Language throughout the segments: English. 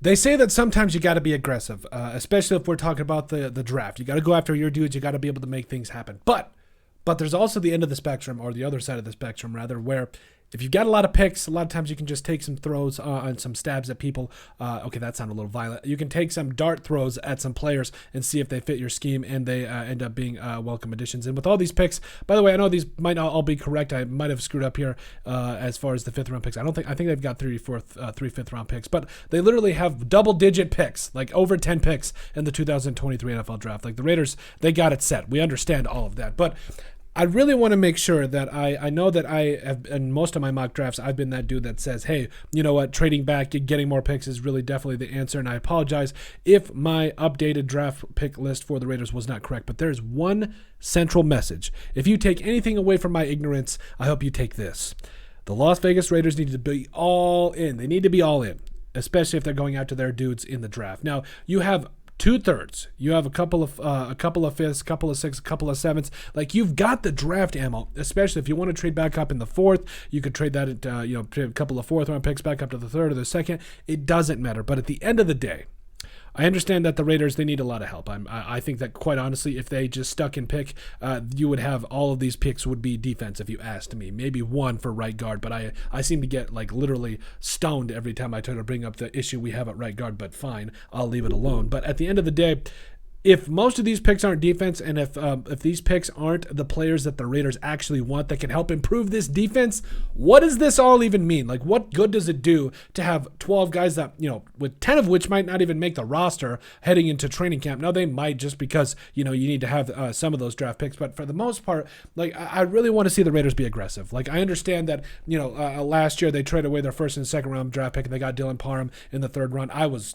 They say that sometimes you got to be aggressive, especially if we're talking about the draft. You got to go after your dudes. You got to be able to make things happen. But there's also the end of the spectrum, or the other side of the spectrum, rather, where if you've got a lot of picks, a lot of times you can just take some throws and some stabs at people. Okay, that sounded a little violent. You can take some dart throws at some players and see if they fit your scheme, and they end up being welcome additions. And with all these picks, by the way, I know these might not all be correct. I might have screwed up here as far as the fifth round picks. I think they've got three fifth round picks, but they literally have double digit picks, like over 10 picks in the 2023 NFL draft. Like the Raiders, they got it set. We understand all of that, but I really want to make sure that I know that I have, in most of my mock drafts, I've been that dude that says, hey, you know what, trading back, getting more picks is really definitely the answer. And I apologize if my updated draft pick list for the Raiders was not correct, but there's one central message. If you take anything away from my ignorance, I hope you take this. The Las Vegas Raiders need to be all in. They need to be all in, especially if they're going after their dudes in the draft. Now, you have 2/3. You have a couple of fifths, a couple of sixths, a couple of sevenths. Like, you've got the draft ammo, especially if you want to trade back up in the fourth. You could trade that at trade a couple of fourth round picks back up to the third or the second. It doesn't matter. But at the end of the day, I understand that the Raiders, they need a lot of help. I think that, quite honestly, if they just stuck in pick, you would have all of these picks would be defense, if you asked me. Maybe one for right guard, but I seem to get like literally stoned every time I try to bring up the issue we have at right guard, but fine, I'll leave it alone. But at the end of the day, if most of these picks aren't defense, and if these picks aren't the players that the Raiders actually want that can help improve this defense, what does this all even mean? Like, what good does it do to have 12 guys that, with 10 of which might not even make the roster heading into training camp? Now, they might, just because, you need to have some of those draft picks. But for the most part, like, I really want to see the Raiders be aggressive. Like, I understand that, last year they traded away their first and second round draft pick, and they got Dylan Parham in the third round. I was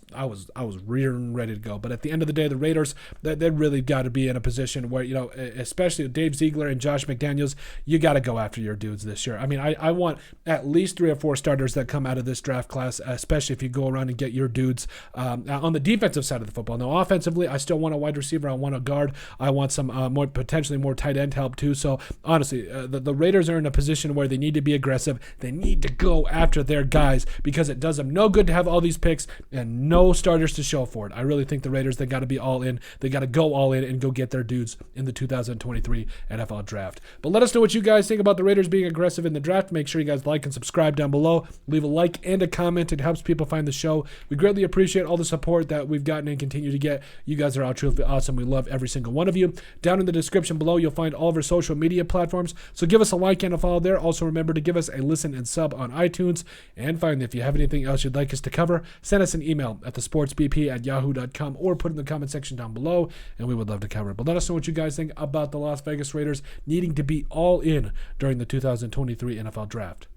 rearing ready to go. But at the end of the day, the Raiders, they really got to be in a position where, especially with Dave Ziegler and Josh McDaniels, you got to go after your dudes this year. I mean, I want at least 3 or 4 starters that come out of this draft class, especially if you go around and get your dudes on the defensive side of the football. Now, offensively, I still want a wide receiver. I want a guard. I want some potentially more tight end help too. So, honestly, the Raiders are in a position where they need to be aggressive. They need to go after their guys, because it does them no good to have all these picks and no starters to show for it. I really think the Raiders, they got to be all in. They got to go all in and go get their dudes in the 2023 NFL draft. But let us know what you guys think about the Raiders being aggressive in the draft. Make sure you guys like and subscribe down below. Leave a like and a comment. It helps people find the show. We greatly appreciate all the support that we've gotten and continue to get. You guys are all truly awesome. We love every single one of you. Down in the description below, you'll find all of our social media platforms. So give us a like and a follow there. Also, remember to give us a listen and sub on iTunes. And finally, if you have anything else you'd like us to cover, send us an email at thesportsbp@yahoo.com, or put in the comment section down below, and we would love to cover it. But let us know what you guys think about the Las Vegas Raiders needing to be all in during the 2023 NFL Draft.